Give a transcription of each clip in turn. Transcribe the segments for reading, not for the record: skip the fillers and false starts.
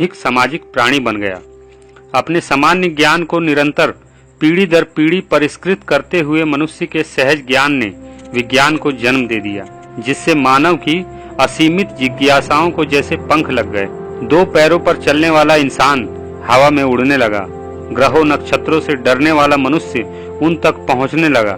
एक सामाजिक प्राणी बन गया। अपने सामान्य ज्ञान को निरंतर पीढ़ी दर पीढ़ी परिष्कृत करते हुए मनुष्य के सहज ज्ञान ने विज्ञान को जन्म दे दिया, जिससे मानव की असीमित जिज्ञासाओं को जैसे पंख लग गए। 2 पैरों पर चलने वाला इंसान हवा में उड़ने लगा। ग्रहों नक्षत्रों से डरने वाला मनुष्य उन तक पहुंचने लगा।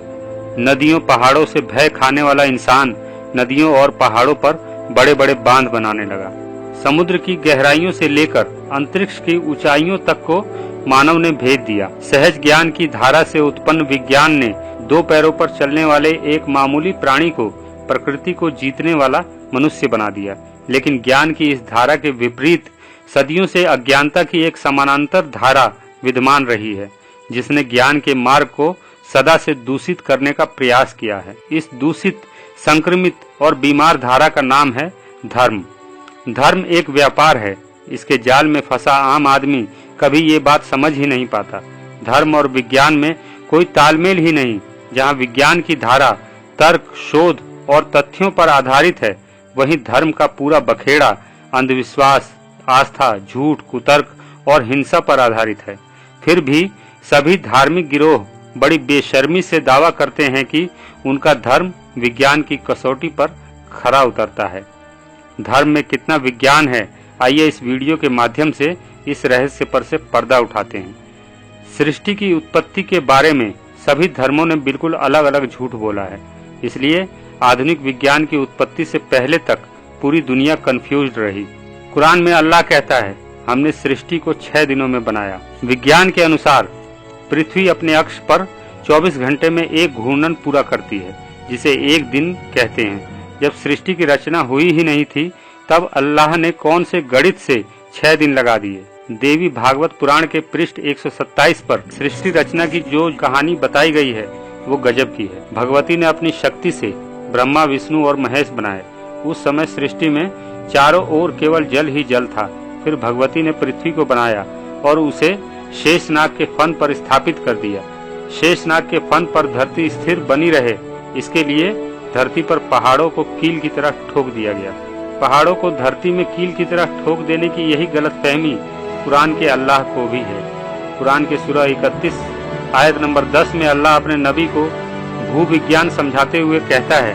नदियों पहाड़ों से भय खाने वाला इंसान नदियों और पहाड़ों पर बड़े बड़े बांध बनाने लगा। समुद्र की गहराइयों से लेकर अंतरिक्ष की ऊंचाइयों तक को मानव ने भेद दिया। सहज ज्ञान की धारा से उत्पन्न विज्ञान ने 2 पैरों पर चलने वाले एक मामूली प्राणी को प्रकृति को जीतने वाला मनुष्य बना दिया। लेकिन ज्ञान की इस धारा के विपरीत सदियों से अज्ञानता की एक समानांतर धारा विद्यमान रही है, जिसने ज्ञान के मार्ग को सदा से दूषित करने का प्रयास किया है। इस दूषित, संक्रमित और बीमार धारा का नाम है धर्म। धर्म एक व्यापार है। इसके जाल में फंसा आम आदमी कभी ये बात समझ ही नहीं पाता। धर्म और विज्ञान में कोई तालमेल ही नहीं। जहाँ विज्ञान की धारा तर्क, शोध और तथ्यों पर आधारित है, वहीं धर्म का पूरा बखेड़ा अंधविश्वास, आस्था, झूठ, कुतर्क और हिंसा पर आधारित है। फिर भी सभी धार्मिक गिरोह बड़ी बेशर्मी से दावा करते हैं कि उनका धर्म विज्ञान की कसौटी पर खरा उतरता है। धर्म में कितना विज्ञान है, आइए इस वीडियो के माध्यम से इस रहस्य पर से पर्दा उठाते हैं। सृष्टि की उत्पत्ति के बारे में सभी धर्मों ने बिल्कुल अलग अलग झूठ बोला है। इसलिए आधुनिक विज्ञान की उत्पत्ति से पहले तक पूरी दुनिया कंफ्यूज्ड रही। कुरान में अल्लाह कहता है, हमने सृष्टि को 6 दिनों में बनाया। विज्ञान के अनुसार पृथ्वी अपने अक्ष पर 24 घंटे में एक घूर्णन पूरा करती है, जिसे एक दिन कहते हैं। जब सृष्टि की रचना हुई ही नहीं थी, तब अल्लाह ने कौन से गणित से 6 दिन लगा दिए। देवी भागवत पुराण के पृष्ठ 127 पर सृष्टि रचना की जो कहानी बताई गई है, वो गजब की है। भगवती ने अपनी शक्ति से ब्रह्मा, विष्णु और महेश बनाए। उस समय सृष्टि में चारों ओर केवल जल ही जल था। फिर भगवती ने पृथ्वी को बनाया और उसे शेषनाग के फन पर स्थापित कर दिया। शेषनाग के फन पर धरती स्थिर बनी रहे, इसके लिए धरती पर पहाड़ों को कील की तरह ठोक दिया गया। पहाड़ों को धरती में कील की तरह ठोक देने की यही गलतफहमी कुरान के अल्लाह को भी है। कुरान के सूरह 31 आयत नंबर 10 में अल्लाह अपने नबी को भूविज्ञान समझाते हुए कहता है,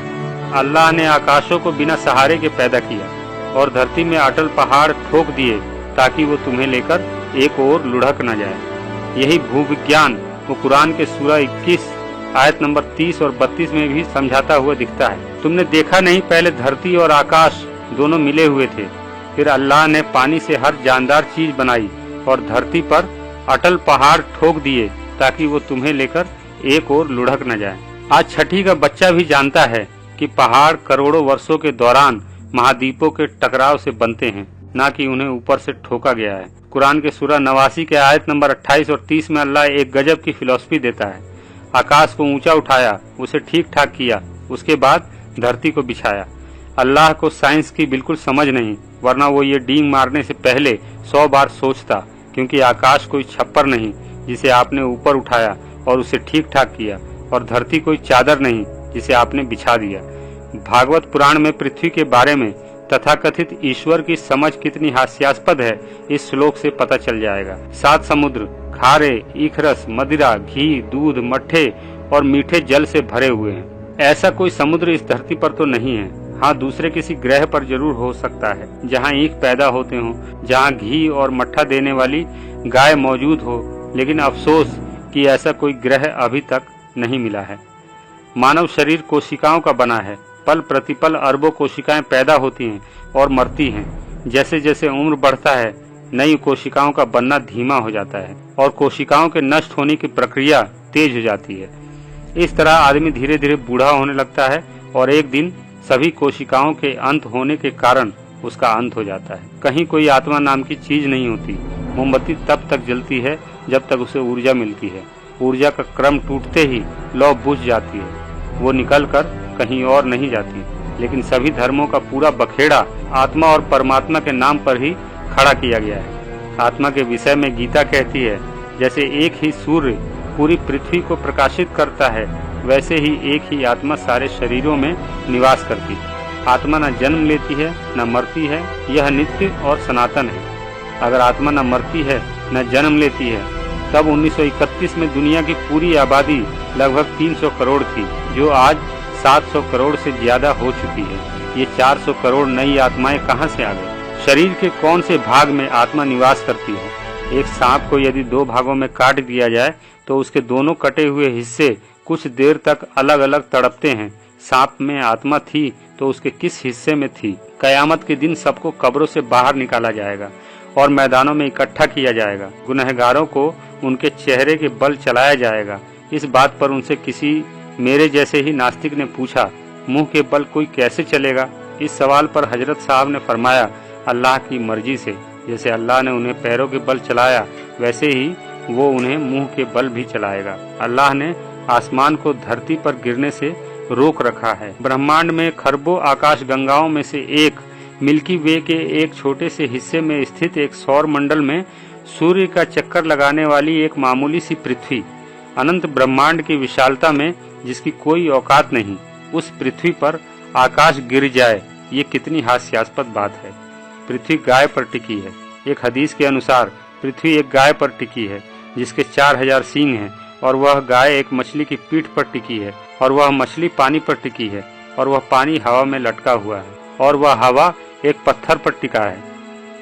अल्लाह ने आकाशों को बिना सहारे के पैदा किया और धरती में अटल पहाड़ ठोक दिए ताकि वो तुम्हें लेकर एक ओर लुढ़क न जाए। यही भूविज्ञान वो कुरान के सूरह 21 आयत नंबर 30 और 32 में भी समझाता हुआ दिखता है। तुमने देखा नहीं, पहले धरती और आकाश दोनों मिले हुए थे, फिर अल्लाह ने पानी से हर जानदार चीज बनाई और धरती पर अटल पहाड़ ठोक दिए ताकि वो तुम्हें लेकर एक ओर लुढ़क न जाए। आज छठी का बच्चा भी जानता है कि पहाड़ करोड़ों वर्षों के दौरान महाद्वीपों के टकराव से बनते हैं, न कि उन्हें ऊपर से ठोका गया है। कुरान के सूरह 89 के आयत नंबर 28 और 30 में अल्लाह एक गजब की फिलॉसफी देता है। आकाश को ऊंचा उठाया, उसे ठीक ठाक किया, उसके बाद धरती को बिछाया। अल्लाह को साइंस की बिल्कुल समझ नहीं, वरना वो ये डींग मारने से पहले 100 बार सोचता, क्योंकि आकाश कोई छप्पर नहीं जिसे आपने ऊपर उठाया और उसे ठीक ठाक किया, और धरती कोई चादर नहीं जिसे आपने बिछा दिया। भागवत पुराण में पृथ्वी के बारे में तथाकथित ईश्वर की समझ कितनी हास्यास्पद है, इस श्लोक से पता चल जाएगा। 7 समुद्र खारे, ईखरस, मदिरा, घी, दूध, मट्ठे और मीठे जल से भरे हुए हैं। ऐसा कोई समुद्र इस धरती पर तो नहीं है। हाँ, दूसरे किसी ग्रह पर जरूर हो सकता है, जहाँ ईख पैदा होते हों, जहाँ घी और मट्ठा देने वाली गाय मौजूद हो, लेकिन अफसोस कि ऐसा कोई ग्रह अभी तक नहीं मिला है। मानव शरीर कोशिकाओं का बना है। पल प्रतिपल अरबों कोशिकाएं पैदा होती हैं और मरती हैं। जैसे जैसे उम्र बढ़ता है, नई कोशिकाओं का बनना धीमा हो जाता है और कोशिकाओं के नष्ट होने की प्रक्रिया तेज हो जाती है। इस तरह आदमी धीरे धीरे बूढ़ा होने लगता है और एक दिन सभी कोशिकाओं के अंत होने के कारण उसका अंत हो जाता है। कहीं कोई आत्मा नाम की चीज नहीं होती। मोमबत्ती तब तक जलती है जब तक उसे ऊर्जा मिलती है। ऊर्जा का क्रम टूटते ही लौ बुझ जाती है, वो निकलकर कहीं और नहीं जाती। लेकिन सभी धर्मों का पूरा बखेड़ा आत्मा और परमात्मा के नाम पर ही खड़ा किया गया है। आत्मा के विषय में गीता कहती है, जैसे एक ही सूर्य पूरी पृथ्वी को प्रकाशित करता है, वैसे ही एक ही आत्मा सारे शरीरों में निवास करती है। आत्मा न जन्म लेती है न मरती है, यह नित्य और सनातन है। अगर आत्मा न मरती है न जन्म लेती है, तब 1931 में दुनिया की पूरी आबादी लगभग 300 करोड़ थी, जो आज 700 करोड़ से ज्यादा हो चुकी है। ये 400 करोड़ नई आत्माएं कहां से आ गई? शरीर के कौन से भाग में आत्मा निवास करती है? एक सांप को यदि 2 भागों में काट दिया जाए तो उसके दोनों कटे हुए हिस्से कुछ देर तक अलग अलग तड़पते हैं। सांप में आत्मा थी तो उसके किस हिस्से में थी? कयामत के दिन सबको कब्रों से बाहर निकाला जाएगा और मैदानों में इकट्ठा किया जाएगा। गुनहगारों को उनके चेहरे के बल चलाया जाएगा। इस बात पर उनसे किसी मेरे जैसे ही नास्तिक ने पूछा, मुंह के बल कोई कैसे चलेगा? इस सवाल पर हजरत साहब ने फरमाया, अल्लाह की मर्जी से। जैसे अल्लाह ने उन्हें पैरों के बल चलाया, वैसे ही वो उन्हें मुंह के बल भी चलाएगा। अल्लाह ने आसमान को धरती पर गिरने से रोक रखा है। ब्रह्मांड में खरबों आकाश गंगाओं में से एक मिल्की वे के एक छोटे से हिस्से में स्थित एक सौर मंडल में सूर्य का चक्कर लगाने वाली एक मामूली सी पृथ्वी, अनंत ब्रह्मांड की विशालता में जिसकी कोई औकात नहीं, उस पृथ्वी पर आकाश गिर जाए, ये कितनी हास्यास्पद बात है। पृथ्वी गाय पर टिकी है। एक हदीस के अनुसार पृथ्वी एक गाय पर टिकी है जिसके 4000 सींग हैं, और वह गाय एक मछली की पीठ पर टिकी है, और वह मछली पानी पर टिकी है, और वह पानी हवा में लटका हुआ है, और वह हवा एक पत्थर पर टिका है,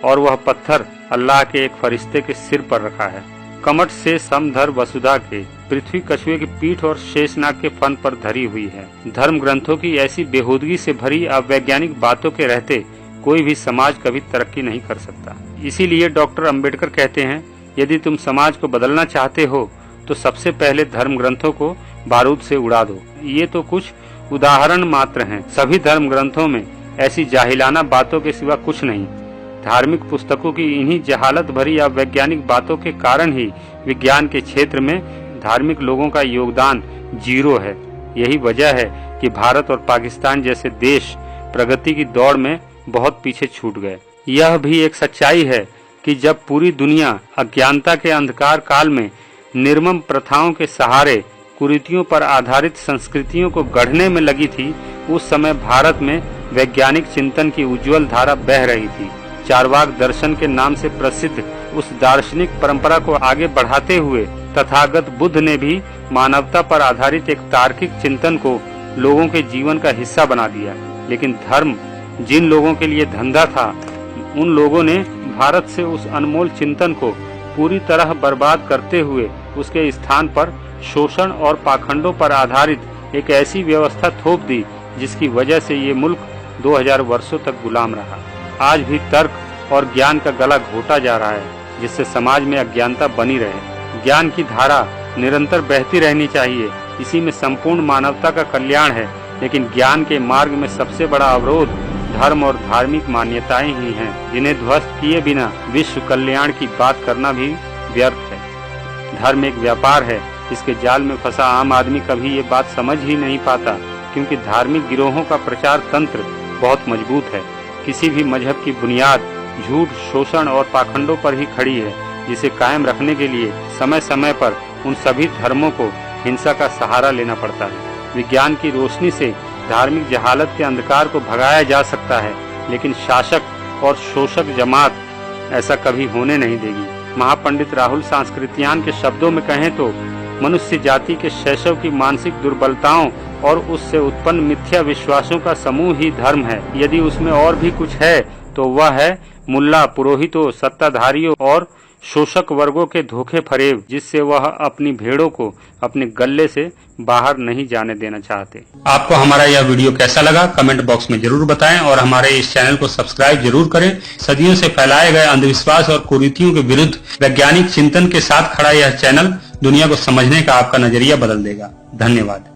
और वह पत्थर अल्लाह के एक फरिश्ते के सिर पर रखा है। कमठ से समधर वसुधा के पृथ्वी कछुए की पीठ और शेषनाग के फन पर धरी हुई है। धर्म ग्रंथों की ऐसी बेहूदगी से भरी अवैज्ञानिक बातों के रहते कोई भी समाज कभी तरक्की नहीं कर सकता। इसीलिए डॉक्टर अंबेडकर कहते हैं, यदि तुम समाज को बदलना चाहते हो तो सबसे पहले धर्म ग्रंथों को बारूद से उड़ा दो। ये तो कुछ उदाहरण मात्र हैं। सभी धर्म ग्रंथों में ऐसी जाहिलाना बातों के सिवा कुछ नहीं। धार्मिक पुस्तकों की इन्हीं जहालत भरी अवैज्ञानिक बातों के कारण ही विज्ञान के क्षेत्र में धार्मिक लोगों का योगदान 0 है। यही वजह है कि भारत और पाकिस्तान जैसे देश प्रगति की दौड़ में बहुत पीछे छूट गए। यह भी एक सच्चाई है कि जब पूरी दुनिया अज्ञानता के अंधकार काल में निर्मम प्रथाओं के सहारे कुरीतियों पर आधारित संस्कृतियों को गढ़ने में लगी थी, उस समय भारत में वैज्ञानिक चिंतन की उज्जवल धारा बह रही थी। चारवाक दर्शन के नाम से प्रसिद्ध उस दार्शनिक परंपरा को आगे बढ़ाते हुए तथागत बुद्ध ने भी मानवता पर आधारित एक तार्किक चिंतन को लोगों के जीवन का हिस्सा बना दिया। लेकिन धर्म जिन लोगों के लिए धंधा था, उन लोगों ने भारत से उस अनमोल चिंतन को पूरी तरह बर्बाद करते हुए उसके स्थान पर शोषण और पाखंडों पर आधारित एक ऐसी व्यवस्था थोप दी जिसकी वजह से ये मुल्क 2000 वर्षों तक गुलाम रहा। आज भी तर्क और ज्ञान का गला घोटा जा रहा है, जिससे समाज में अज्ञानता बनी रहे। ज्ञान की धारा निरंतर बहती रहनी चाहिए, इसी में संपूर्ण मानवता का कल्याण है। लेकिन ज्ञान के मार्ग में सबसे बड़ा अवरोध धर्म और धार्मिक मान्यताएं ही हैं, जिन्हें ध्वस्त किए बिना विश्व कल्याण की बात करना भी व्यर्थ है। धर्म एक व्यापार है, इसके जाल में फंसा आम आदमी कभी ये बात समझ ही नहीं पाता, क्योंकि धार्मिक गिरोहों का प्रचार तंत्र बहुत मजबूत है। किसी भी मजहब की बुनियाद झूठ, शोषण और पाखंडों पर ही खड़ी है, जिसे कायम रखने के लिए समय समय पर उन सभी धर्मों को हिंसा का सहारा लेना पड़ता है। विज्ञान की रोशनी से धार्मिक जहालत के अंधकार को भगाया जा सकता है, लेकिन शासक और शोषक जमात ऐसा कभी होने नहीं देगी। महापंडित राहुल सांस्कृत्यायन के शब्दों में कहें तो मनुष्य जाति के शैशव की मानसिक दुर्बलताओं और उससे उत्पन्न मिथ्या विश्वासों का समूह ही धर्म है। यदि उसमें और भी कुछ है तो वह है मुल्ला, पुरोहितों, सत्ताधारियों और शोषक वर्गों के धोखे फरेब, जिससे वह अपनी भेड़ों को अपने गले से बाहर नहीं जाने देना चाहते। आपको हमारा यह वीडियो कैसा लगा कमेंट बॉक्स में जरूर बताएं और हमारे इस चैनल को सब्सक्राइब जरूर करें। सदियों से फैलाए गए अंधविश्वास और कुरीतियों के विरुद्ध वैज्ञानिक चिंतन के साथ खड़ा यह चैनल दुनिया को समझने का आपका नजरिया बदल देगा। धन्यवाद।